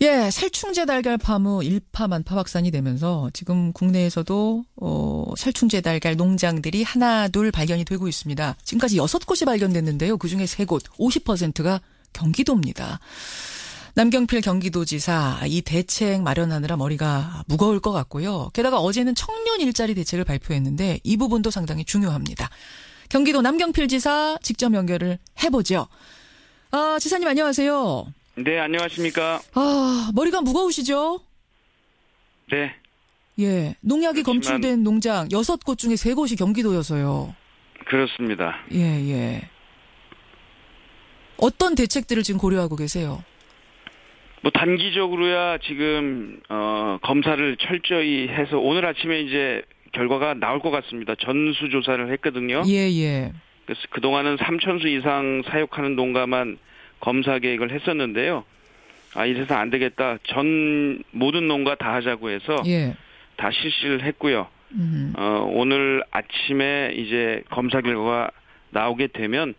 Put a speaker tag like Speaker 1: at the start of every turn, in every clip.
Speaker 1: 예, 살충제 달걀 파무 일파만파 확산이 되면서 지금 국내에서도 살충제 달걀 농장들이 하나 둘 발견이 되고 있습니다. 지금까지 6곳이 발견됐는데요. 그중에 3곳, 50%가 경기도입니다. 남경필 경기도지사 이 대책 마련하느라 머리가 무거울 것 같고요. 게다가 어제는 청년 일자리 대책을 발표했는데 이 부분도 상당히 중요합니다. 경기도 남경필 지사 직접 연결을 해보죠. 지사님 안녕하세요.
Speaker 2: 네, 안녕하십니까.
Speaker 1: 머리가 무거우시죠?
Speaker 2: 네.
Speaker 1: 예, 농약이
Speaker 2: 그렇지만,
Speaker 1: 검출된 농장 6곳 중에 3곳이 경기도여서요.
Speaker 2: 그렇습니다.
Speaker 1: 예. 어떤 대책들을 지금 고려하고 계세요?
Speaker 2: 단기적으로야 지금 검사를 철저히 해서 오늘 아침에 이제 결과가 나올 것 같습니다. 전수조사를 했거든요.
Speaker 1: 예.
Speaker 2: 그래서 그동안은 3,000수 이상 사육하는 농가만 검사 계획을 했었는데요. 이래서 안 되겠다. 모든 농가 다 하자고 해서 다 실시를 했고요. 오늘 아침에 이제 검사 결과가 나오게 되면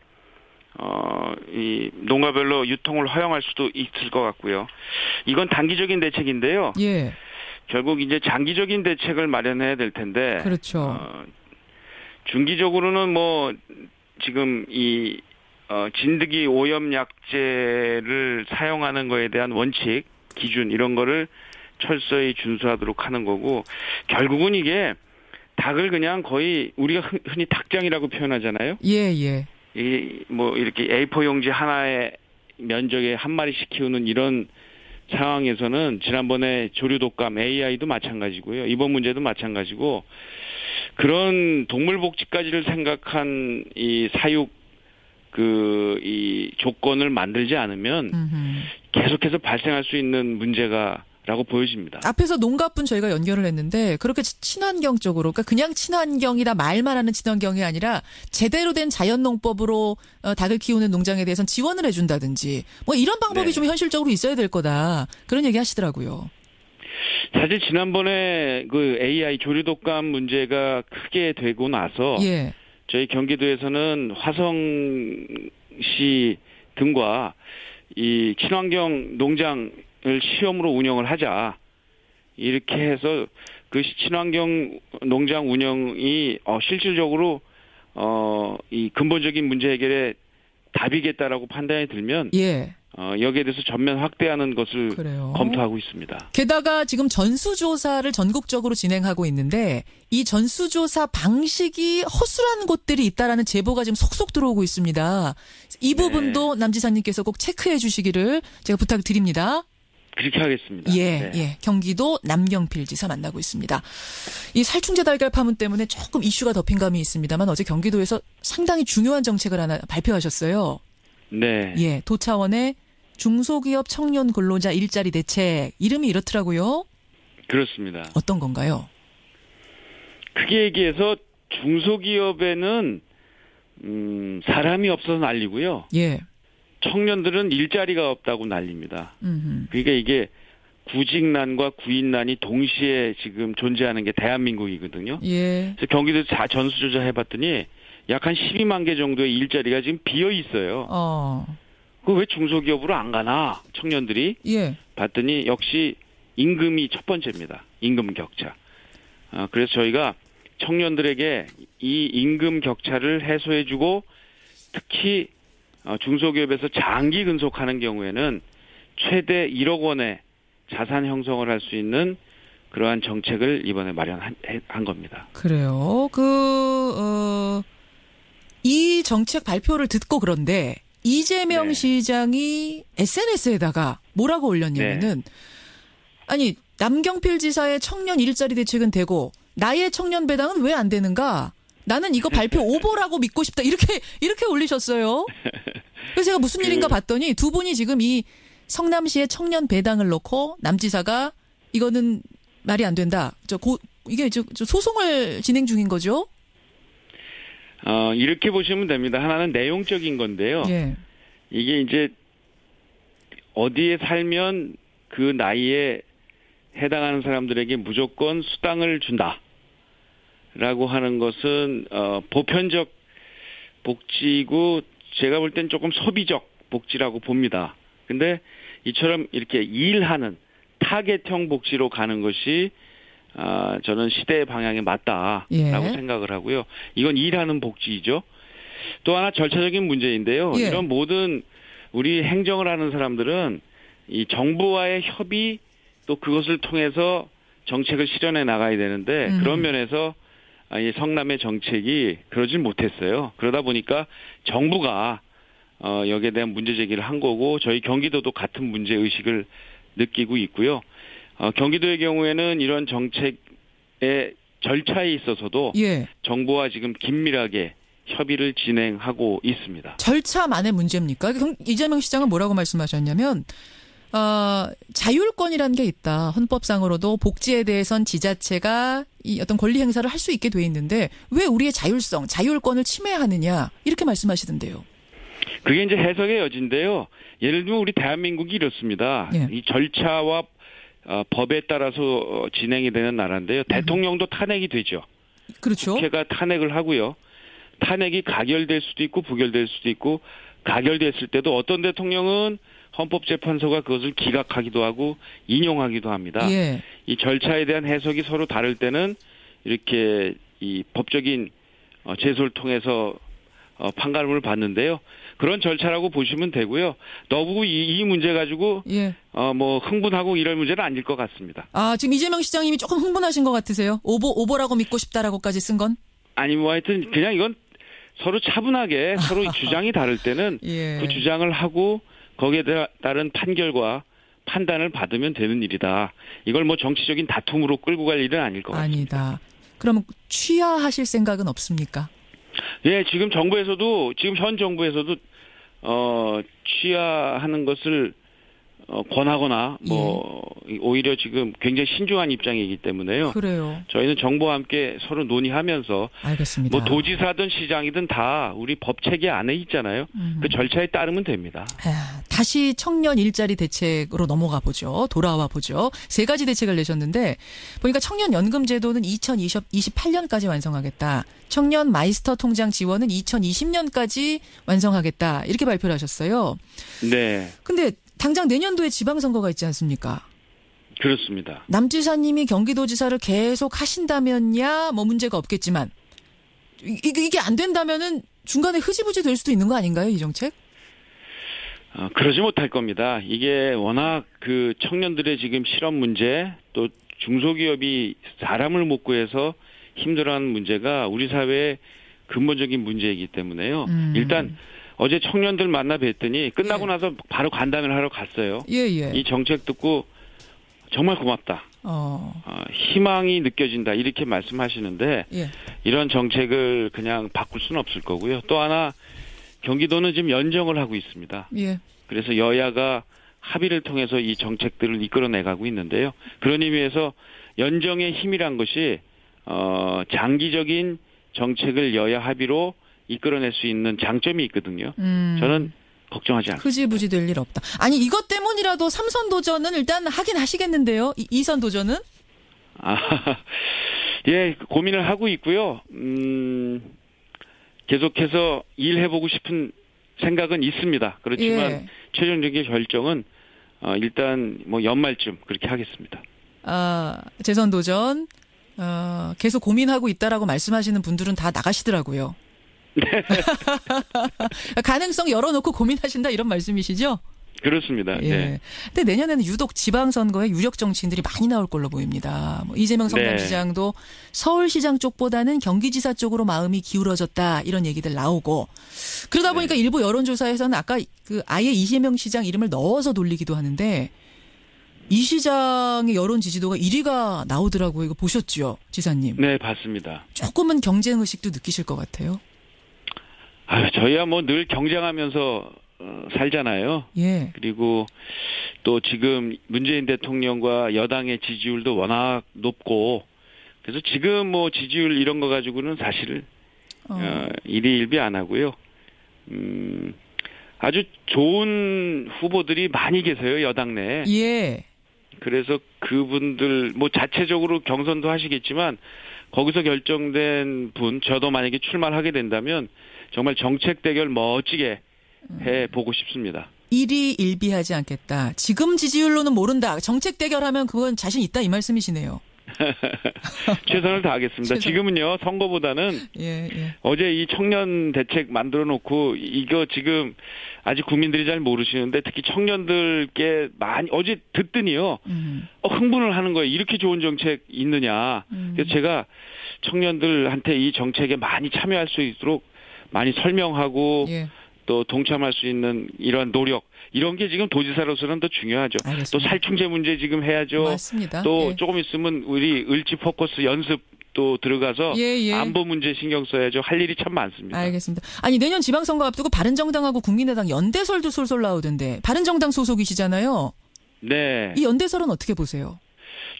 Speaker 2: 이 농가별로 유통을 허용할 수도 있을 것 같고요. 이건 단기적인 대책인데요.
Speaker 1: 예.
Speaker 2: 결국 이제 장기적인 대책을 마련해야 될 텐데.
Speaker 1: 그렇죠.
Speaker 2: 중기적으로는 지금 이 진드기 오염 약제를 사용하는 거에 대한 원칙, 기준 이런 거를 철저히 준수하도록 하는 거고, 결국은 이게 닭을 그냥 거의 우리가 흔히 닭장이라고 표현하잖아요.
Speaker 1: 예.
Speaker 2: 이렇게 A4 용지 하나의 면적에 한 마리씩 키우는 이런 상황에서는 지난번에 조류독감 AI도 마찬가지고요. 이번 문제도 마찬가지고, 그런 동물복지까지를 생각한 이 사육 이 조건을 만들지 않으면 계속해서 발생할 수 있는 문제가라고 보여집니다.
Speaker 1: 앞에서 농가분 저희가 연결을 했는데 그렇게 친환경 쪽으로, 그러니까 그냥 친환경이다 말만 하는 친환경이 아니라 제대로 된 자연농법으로 닭을 키우는 농장에 대해서는 지원을 해준다든지 이런 방법이 좀 현실적으로 있어야 될 거다. 그런 얘기 하시더라고요.
Speaker 2: 사실 지난번에 그 AI 조류독감 문제가 크게 되고 나서 저희 경기도에서는 화성시 등과 이 친환경 농장을 시험으로 운영을 하자. 이렇게 해서 그 친환경 농장 운영이 실질적으로 이 근본적인 문제 해결에 답이겠다라고 판단이 들면 여기에 대해서 전면 확대하는 것을 검토하고 있습니다.
Speaker 1: 게다가 지금 전수조사를 전국적으로 진행하고 있는데 이 전수조사 방식이 허술한 곳들이 있다라는 제보가 지금 속속 들어오고 있습니다. 이 부분도 남 지사님께서 꼭 체크해 주시기를 제가 부탁드립니다.
Speaker 2: 그렇게 하겠습니다.
Speaker 1: 예. 경기도 남경필 지사 만나고 있습니다. 이 살충제 달걀 파문 때문에 조금 이슈가 덮인 감이 있습니다만 어제 경기도에서 상당히 중요한 정책을 하나 발표하셨어요.
Speaker 2: 네.
Speaker 1: 예, 도차원의 중소기업 청년 근로자 일자리 대책, 이름이 이렇더라고요.
Speaker 2: 그렇습니다.
Speaker 1: 어떤 건가요?
Speaker 2: 크게 얘기해서 중소기업에는 사람이 없어서 난리고요. 청년들은 일자리가 없다고 난립니다. 그러니까 이게 구직난과 구인난이 동시에 지금 존재하는 게 대한민국이거든요. 그래서 경기도 전수조사 해봤더니 약 한 12만 개 정도의 일자리가 지금 비어 있어요. 그 왜 중소기업으로 안 가나 청년들이 봤더니 역시 임금이 첫 번째입니다. 임금 격차. 그래서 저희가 청년들에게 이 임금 격차를 해소해주고 특히 중소기업에서 장기 근속하는 경우에는 최대 1억 원의 자산 형성을 할 수 있는 그러한 정책을 이번에 마련한 겁니다.
Speaker 1: 그래요. 이 정책 발표를 듣고 그런데 이재명 시장이 SNS에다가 뭐라고 올렸냐면은 아니 남경필 지사의 청년 일자리 대책은 되고 나의 청년 배당은 왜 안 되는가? 나는 이거 발표 오보라고 믿고 싶다. 이렇게 올리셨어요. 그래서 제가 무슨 일인가 봤더니 두 분이 지금 이 성남시의 청년 배당을 놓고 남 지사가 이거는 말이 안 된다. 이게 소송을 진행 중인 거죠?
Speaker 2: 이렇게 보시면 됩니다. 하나는 내용적인 건데요. 이게 이제 어디에 살면 그 나이에 해당하는 사람들에게 무조건 수당을 준다라고 하는 것은 보편적 복지고 제가 볼 땐 조금 소비적 복지라고 봅니다. 근데 이처럼 이렇게 일하는 타겟형 복지로 가는 것이 저는 시대의 방향에 맞다라고 생각을 하고요. 이건 일하는 복지이죠. 또 하나 절차적인 문제인데요. 이런 모든 우리 행정을 하는 사람들은 이 정부와의 협의 또 그것을 통해서 정책을 실현해 나가야 되는데 그런 면에서 이 성남의 정책이 그러질 못했어요. 그러다 보니까 정부가 여기에 대한 문제 제기를 한 거고 저희 경기도도 같은 문제 의식을 느끼고 있고요. 경기도의 경우에는 이런 정책의 절차에 있어서도 정부와 지금 긴밀하게 협의를 진행하고 있습니다.
Speaker 1: 절차만의 문제입니까? 그럼 이재명 시장은 뭐라고 말씀하셨냐면 자율권이라는 게 있다. 헌법상으로도 복지에 대해선 지자체가 이 어떤 권리 행사를 할 수 있게 돼 있는데 왜 우리의 자율권을 침해하느냐 이렇게 말씀하시던데요.
Speaker 2: 그게 이제 해석의 여지인데요. 예를 들면 우리 대한민국이 이렇습니다. 이 절차와 법에 따라서 진행이 되는 나라인데요. 대통령도 탄핵이 되죠.
Speaker 1: 그렇죠.
Speaker 2: 국회가 탄핵을 하고요. 탄핵이 가결될 수도 있고 부결될 수도 있고 가결됐을 때도 어떤 대통령은 헌법재판소가 그것을 기각하기도 하고 인용하기도 합니다. 이 절차에 대한 해석이 서로 다를 때는 이렇게 이 법적인 제소를 통해서 판가름을 받는데요. 그런 절차라고 보시면 되고요. 너무 이 문제 가지고 뭐 흥분하고 이럴 문제는 아닐 것 같습니다.
Speaker 1: 지금 이재명 시장님이 조금 흥분하신 것 같으세요? 오보라고 믿고 싶다라고까지 쓴 건?
Speaker 2: 아니 뭐 하여튼 그냥 이건 서로 차분하게 서로 주장이 다를 때는 그 주장을 하고 거기에 따른 판결과 판단을 받으면 되는 일이다. 이걸 뭐 정치적인 다툼으로 끌고 갈 일은 아닐 것 같습니다.
Speaker 1: 아니다. 그러면 취하하실 생각은 없습니까?
Speaker 2: 예, 지금 현 정부에서도 취하하는 것을 권하거나 오히려 지금 굉장히 신중한 입장이기 때문에요.
Speaker 1: 그래요.
Speaker 2: 저희는 정부와 함께 서로 논의하면서
Speaker 1: 알겠습니다.
Speaker 2: 뭐 도지사든 시장이든 다 우리 법 체계 안에 있잖아요. 그 절차에 따르면 됩니다.
Speaker 1: 다시 청년 일자리 대책으로 넘어가 보죠. 돌아와 보죠. 3가지 대책을 내셨는데 보니까 청년 연금 제도는 2028년까지 완성하겠다. 청년 마이스터 통장 지원은 2020년까지 완성하겠다. 이렇게 발표를 하셨어요.
Speaker 2: 네.
Speaker 1: 근데 당장 내년도에 지방선거가 있지 않습니까?
Speaker 2: 그렇습니다.
Speaker 1: 남 지사님이 경기도지사를 계속 하신다면야 뭐 문제가 없겠지만 이게 안 된다면은 중간에 흐지부지 될 수도 있는 거 아닌가요, 이 정책?
Speaker 2: 그러지 못할 겁니다. 이게 워낙 그 청년들의 지금 실업 문제 또 중소기업이 사람을 못 구해서 힘들어하는 문제가 우리 사회의 근본적인 문제이기 때문에요. 일단 어제 청년들 만나 뵀더니 끝나고 나서 바로 간담회를 하러 갔어요. 이 정책 듣고 정말 고맙다. 희망이 느껴진다. 이렇게 말씀하시는데 이런 정책을 그냥 바꿀 수는 없을 거고요. 또 하나 경기도는 지금 연정을 하고 있습니다. 그래서 여야가 합의를 통해서 이 정책들을 이끌어내가고 있는데요. 그런 의미에서 연정의 힘이란 것이 장기적인 정책을 여야 합의로 이끌어낼 수 있는 장점이 있거든요. 저는 걱정하지 않습니다.
Speaker 1: 흐지부지 될 일 없다. 아니 이것 때문이라도 3선 도전은 일단 하긴 하시겠는데요. 2선 도전은?
Speaker 2: 예, 고민을 하고 있고요. 계속해서 일해보고 싶은 생각은 있습니다. 그렇지만 최종적인 결정은 일단 뭐 연말쯤 그렇게 하겠습니다.
Speaker 1: 재선 도전 계속 고민하고 있다라고 말씀하시는 분들은 다 나가시더라고요. 가능성 열어놓고 고민하신다 이런 말씀이시죠?
Speaker 2: 그렇습니다.
Speaker 1: 네. 근데 내년에는 유독 지방선거에 유력 정치인들이 많이 나올 걸로 보입니다. 뭐 이재명 성남시장도 서울시장 쪽보다는 경기지사 쪽으로 마음이 기울어졌다 이런 얘기들 나오고 그러다 보니까 일부 여론조사에서는 아까 아예 이재명 시장 이름을 넣어서 돌리기도 하는데 이 시장의 여론 지지도가 1위가 나오더라고요. 이거 보셨죠, 지사님?
Speaker 2: 네, 봤습니다.
Speaker 1: 조금은 경쟁 의식도 느끼실 것 같아요.
Speaker 2: 저희야 뭐 늘 경쟁하면서 살잖아요. 그리고 또 지금 문재인 대통령과 여당의 지지율도 워낙 높고 그래서 지금 뭐 지지율 이런 거 가지고는 사실 일희일비 안 하고요. 아주 좋은 후보들이 많이 계세요, 여당 내에. 그래서 그분들 뭐 자체적으로 경선도 하시겠지만 거기서 결정된 분, 저도 만약에 출마를 하게 된다면 정말 정책 대결 멋지게 해보고 싶습니다.
Speaker 1: 일희일비하지 않겠다. 지금 지지율로는 모른다. 정책 대결하면 그건 자신 있다 이 말씀이시네요.
Speaker 2: 최선을 다하겠습니다. 지금은요 선거보다는 어제 이 청년 대책 만들어 놓고 이거 지금 아직 국민들이 잘 모르시는데 특히 청년들께 많이 어제 듣더니요 흥분을 하는 거예요. 이렇게 좋은 정책 있느냐. 그래서 제가 청년들한테 이 정책에 많이 참여할 수 있도록 많이 설명하고 또 동참할 수 있는 이러한 노력 이런 게 지금 도지사로서는 더 중요하죠.
Speaker 1: 알겠습니다.
Speaker 2: 또 살충제 문제 지금 해야죠.
Speaker 1: 맞습니다.
Speaker 2: 또 조금 있으면 우리 을지 포커스 연습 또 들어가서 안보 문제 신경 써야죠. 할 일이 참 많습니다.
Speaker 1: 알겠습니다. 아니 내년 지방선거 앞두고 바른정당하고 국민의당 연대설도 솔솔 나오던데 바른정당 소속이시잖아요.
Speaker 2: 네.
Speaker 1: 이 연대설은 어떻게 보세요?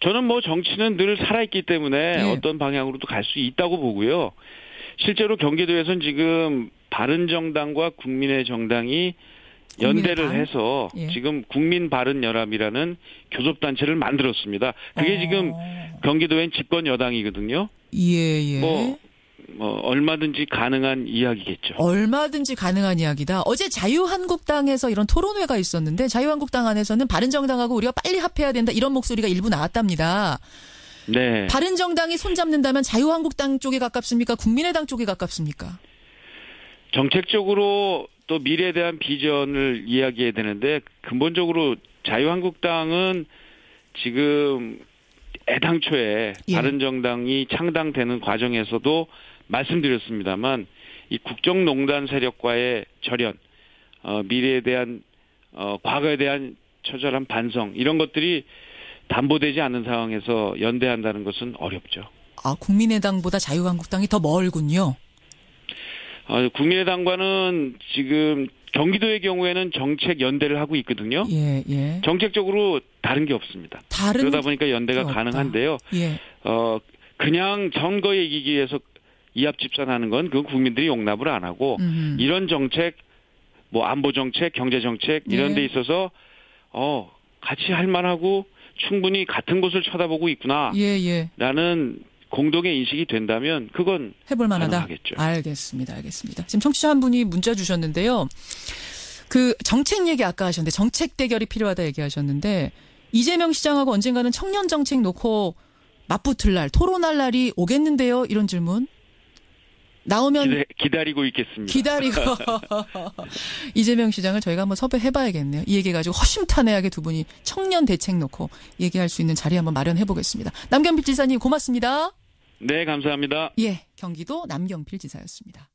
Speaker 2: 저는 뭐 정치는 늘 살아있기 때문에 어떤 방향으로도 갈 수 있다고 보고요. 실제로 경기도에서는 지금 바른정당과 국민의 정당이 연대를 해서 지금 국민바른연합이라는 교섭단체를 만들었습니다. 그게 지금 경기도엔 집권 여당이거든요. 뭐 얼마든지 가능한 이야기겠죠.
Speaker 1: 얼마든지 가능한 이야기다. 어제 자유한국당에서 이런 토론회가 있었는데 자유한국당 안에서는 바른정당하고 우리가 빨리 합해야 된다 이런 목소리가 일부 나왔답니다.
Speaker 2: 네.
Speaker 1: 바른정당이 손잡는다면 자유한국당 쪽에 가깝습니까? 국민의당 쪽에 가깝습니까?
Speaker 2: 정책적으로 또 미래에 대한 비전을 이야기해야 되는데 근본적으로 자유한국당은 지금 애당초에 바른정당이 창당되는 과정에서도 말씀드렸습니다만 이 국정농단 세력과의 절연, 미래에 대한 과거에 대한 처절한 반성 이런 것들이 담보되지 않는 상황에서 연대한다는 것은 어렵죠.
Speaker 1: 아, 국민의당보다 자유한국당이 더 멀군요.
Speaker 2: 국민의당과는 지금 경기도의 경우에는 정책 연대를 하고 있거든요. 정책적으로 다른 게 없습니다. 그러다 보니까 연대가 가능한데요. 그냥 선거에 이기기 위해서 이합집산하는 건 그건 국민들이 용납을 안 하고 이런 정책, 뭐 안보 정책, 경제 정책 이런 데 있어서 같이 할 만하고 충분히 같은 곳을 쳐다보고 있구나. 라는 공동의 인식이 된다면 그건
Speaker 1: 해볼 만하다.
Speaker 2: 가능하겠죠.
Speaker 1: 알겠습니다. 지금 청취자 한 분이 문자 주셨는데요. 그 정책 얘기 아까 하셨는데 정책 대결이 필요하다 얘기하셨는데 이재명 시장하고 언젠가는 청년 정책 놓고 맞붙을 날, 토론할 날이 오겠는데요. 이런 질문. 나오면
Speaker 2: 기다리고 있겠습니다.
Speaker 1: 기다리고 이재명 시장을 저희가 한번 섭외해봐야겠네요. 이 얘기 가지고 허심탄회하게 두 분이 청년 대책 놓고 얘기할 수 있는 자리 한번 마련해보겠습니다. 남경필 지사님 고맙습니다.
Speaker 2: 네, 감사합니다.
Speaker 1: 경기도 남경필 지사였습니다.